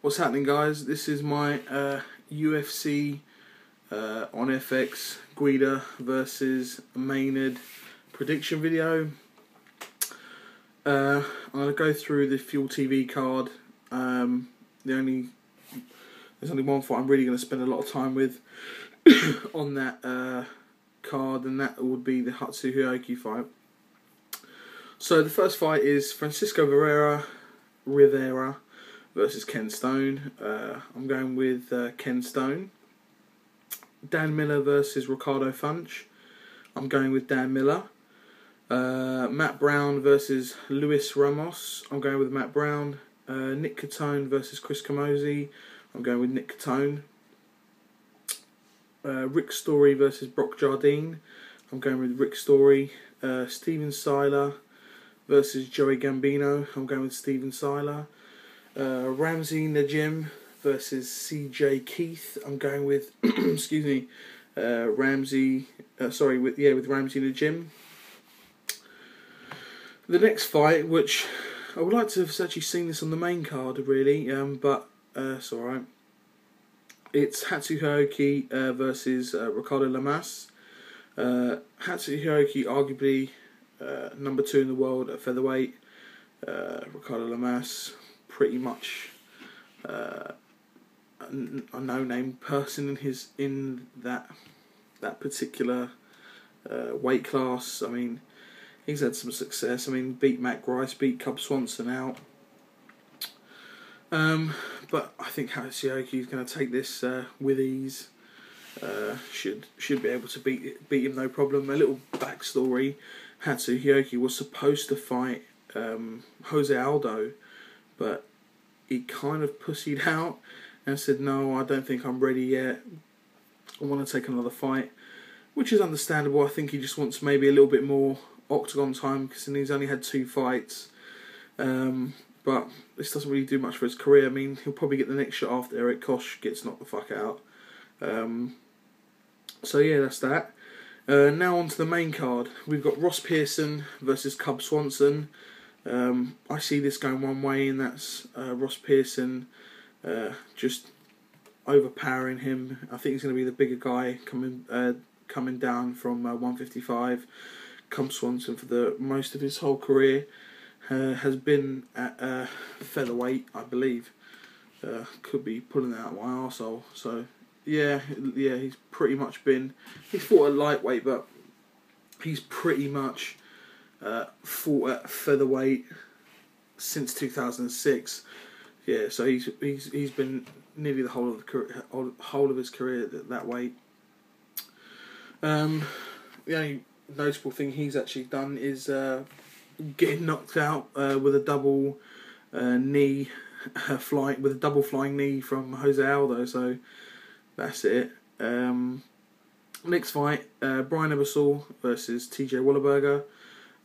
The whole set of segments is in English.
What's happening, guys? This is my UFC on FX Guida versus Maynard prediction video. I'm going to go through the Fuel TV card. There's only one fight I'm really going to spend a lot of time with on that card, and that would be the Hatsuhioki fight. So the first fight is Francisco Rivera versus Ken Stone. I'm going with Ken Stone. Dan Miller versus Ricardo Funch. I'm going with Dan Miller. Matt Brown versus Luis Ramos. I'm going with Matt Brown. Nick Catone versus Chris Camozzi. I'm going with Nick Catone. Rick Story versus Brock Jardine. I'm going with Rick Story. Steven Seiler versus Joey Gambino. I'm going with Steven Seiler. Ramsey Najim versus CJ Keith. I'm going with excuse me, with Ramsey Najim. The next fight, which I would like to have actually seen this on the main card, really, but it's alright. It's Hatsuhioki versus Ricardo Lamas. Hatsuhioki, arguably number 2 in the world at featherweight. Ricardo Lamas, pretty much a no-name person in that particular weight class. I mean, he's had some success. I mean, beat Matt Grice, beat Cub Swanson out. But I think Hatsuhioki is going to take this with ease. Should be able to beat him no problem. A little backstory: Hatsuhioki was supposed to fight Jose Aldo, but he kind of pussied out and said, "No, I don't think I'm ready yet. I want to take another fight," which is understandable. I think he just wants maybe a little bit more octagon time, because he's only had 2 fights. But this doesn't really do much for his career. I mean, he'll probably get the next shot after Eric Koch gets knocked the fuck out. So yeah, that's that. Now on to the main card. We've got Ross Pearson versus Cub Swanson. I see this going one way, and that's Ross Pearson just overpowering him. I think he's going to be the bigger guy coming down from 155. Cub Swanson, for the most of his whole career, has been at featherweight, I believe. Could be pulling that out my arsehole. So yeah, he's pretty much been. He's fought at lightweight, but he's pretty much fought at featherweight since 2006. Yeah, so he's been nearly the whole of his career at that weight. The only notable thing he's actually done is getting knocked out with a double flying knee from Jose Aldo. So that's it. Next fight, Brian Ebersol versus TJ Wallberger.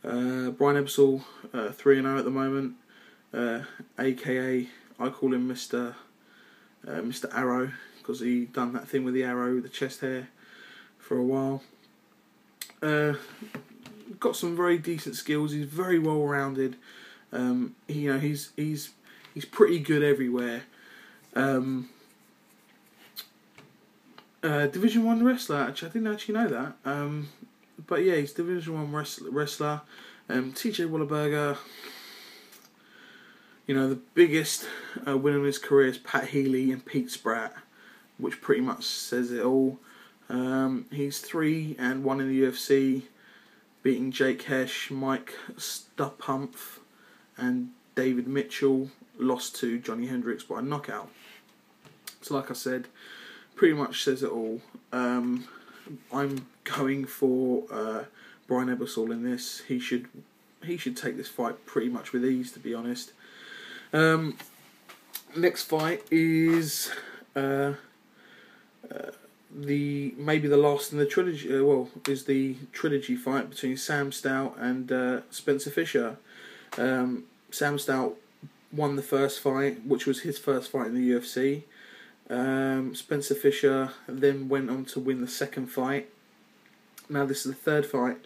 Brian Ebersol 3-0 at the moment, aka I call him Mr. Arrow, because he done that thing with the arrow, the chest hair, for a while. Got some very decent skills. He's very well rounded. He's pretty good everywhere. Division 1 wrestler. Actually, I didn't actually know that. But yeah, he's Division 1 wrestler. TJ Wallberger. The biggest winner in his career is Pat Healy and Pete Spratt, which pretty much says it all. He's 3-1 in the UFC, beating Jake Hesh, Mike Stumpf, and David Mitchell. Lost to Johnny Hendricks by knockout. So like I said, pretty much says it all. I'm going for Brian Ebersol in this. He should take this fight pretty much with ease, to be honest. Next fight is maybe the last in the trilogy. Is the trilogy fight between Sam Stout and Spencer Fisher. Sam Stout won the first fight, which was his first fight in the UFC. Spencer Fisher then went on to win the second fight. Now this is the third fight.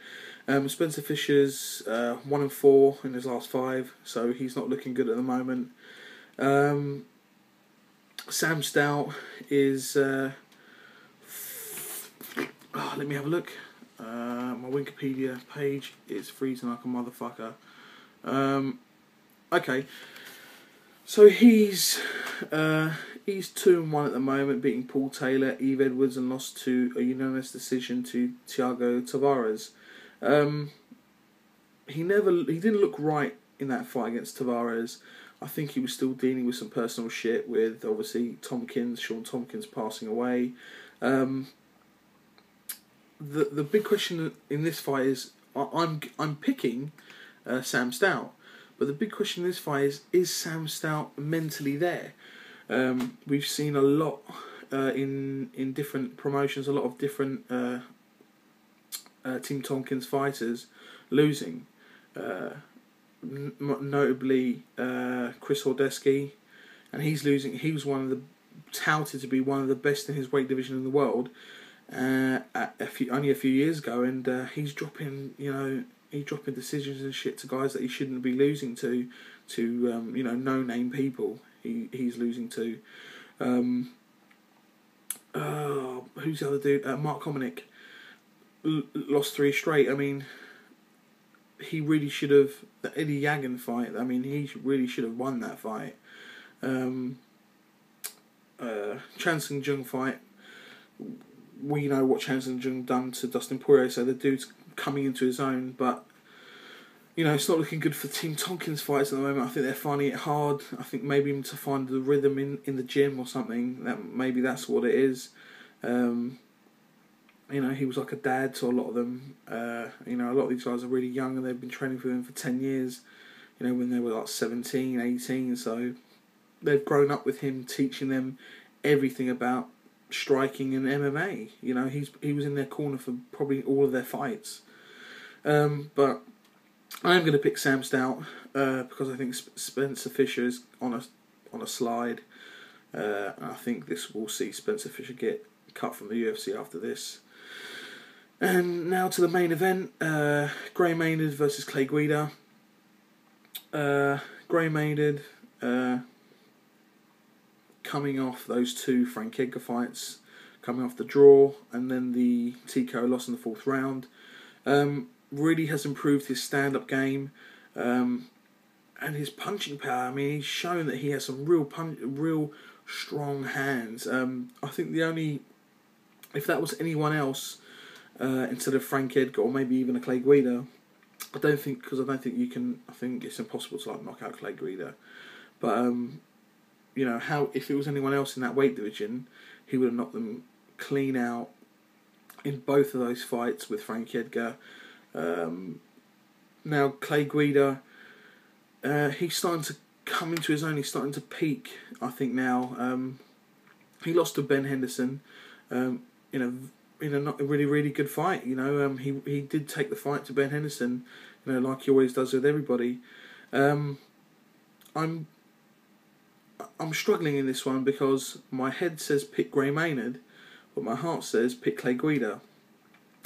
Spencer Fisher's 1-4 in his last 5, so he's not looking good at the moment. Sam Stout is... let me have a look. My Wikipedia page is freezing like a motherfucker. Okay. So he's 2-1 at the moment, beating Paul Taylor, Eve Edwards, and lost to a unanimous decision to Thiago Tavares. He didn't look right in that fight against Tavares. I think he was still dealing with some personal shit with obviously Sean Tompkins passing away. The big question in this fight is I'm picking Sam Stout, but the big question in this fight is Sam Stout mentally there? We've seen a lot in different promotions, a lot of different Team Tompkins fighters losing. Notably Chris Hordeski, and he's losing. He was touted to be one of the best in his weight division in the world only a few years ago, and he's dropping decisions and shit to guys that he shouldn't be losing to no-name people. He's losing to who's the other dude? Mark Hominick lost 3 straight. I mean, he really should have. The Eddie Yagan fight, I mean, he really should have won that fight. Chan Sung Jung fight, we know what Chan Sung Jung done to Dustin Poirier, so the dude's coming into his own, but it's not looking good for Team Tompkins fights at the moment. I think they're finding it hard. I think maybe even to find the rhythm in the gym or something. Maybe that's what it is. He was like a dad to a lot of them. A lot of these guys are really young and they've been training for him for 10 years, when they were like 17, 18. So they've grown up with him, teaching them everything about striking and MMA. He was in their corner for probably all of their fights. But I am going to pick Sam Stout because I think Spencer Fisher is on a slide. And I think this will see Spencer Fisher get cut from the UFC after this. And now to the main event, Gray Maynard versus Clay Guida. Gray Maynard coming off those 2 Frank Edgar fights, coming off the draw and then the TKO loss in the 4th round. Really has improved his stand-up game and his punching power. I mean, he's shown that he has some real strong hands. I think if that was anyone else instead of Frank Edgar or maybe even a Clay Guida, I don't think you can. I think it's impossible to knock out Clay Guida. But if it was anyone else in that weight division, he would have knocked them clean out in both of those fights with Frank Edgar. Now Clay Guida, he's starting to come into his own. He's starting to peak, I think now. He lost to Ben Henderson in a not a really good fight. He did take the fight to Ben Henderson, like he always does with everybody. I'm struggling in this one because my head says pick Gray Maynard, but my heart says pick Clay Guida.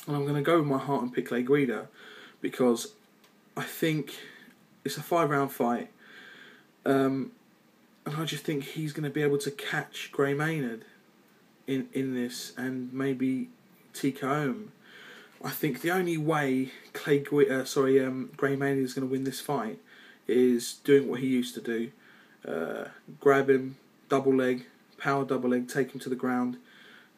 And I'm going to go with my heart and pick Clay Guida because I think it's a 5-round fight. And I just think he's going to be able to catch Gray Maynard in this and maybe TKO him. I think the only way Gray Maynard is going to win this fight is doing what he used to do. Grab him, double leg, power double leg, take him to the ground,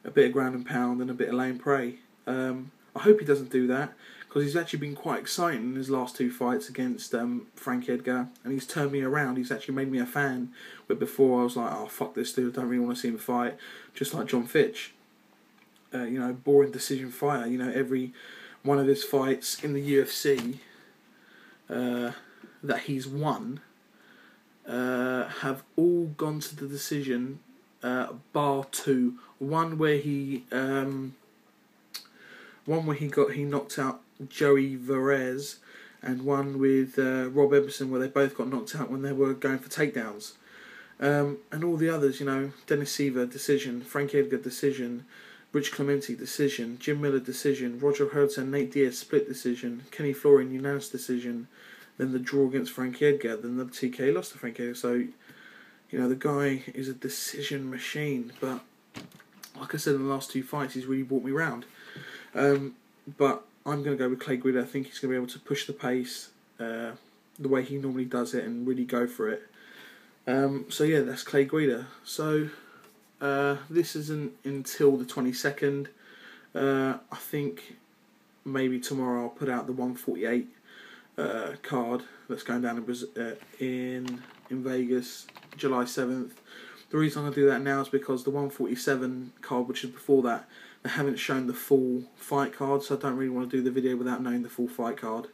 a bit of ground and pound and a bit of lay and pray. I hope he doesn't do that because he's actually been quite exciting in his last 2 fights against Frank Edgar, and he's turned me around. He's actually made me a fan, where before I was like, oh fuck this dude, I don't really want to see him fight, just like John Fitch. Boring decision fighter. Every one of his fights in the UFC that he's won have all gone to the decision, bar 2. One where he knocked out Joey Varese, and one with Rob Emerson where they both got knocked out when they were going for takedowns. And all the others, Dennis Seaver decision, Frank Edgar decision, Rich Clemente decision, Jim Miller decision, Roger Hertz and Nate Diaz split decision, Kenny Florian unanimous decision, then the draw against Frank Edgar, then the TK lost to Frank Edgar. So You know, the guy is a decision machine, but like I said in the last 2 fights, he's really brought me round. But I'm going to go with Clay Guida. I think he's going to be able to push the pace the way he normally does it and really go for it. So yeah, that's Clay Guida. So this isn't until the 22nd. I think maybe tomorrow I'll put out the 148 card that's going down in Vegas, July 7th. The reason I'm going to do that now is because the 147 card, which is before that, they haven't shown the full fight card, so I don't really want to do the video without knowing the full fight card.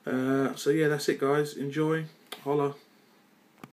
So yeah, that's it guys. Enjoy. Holla.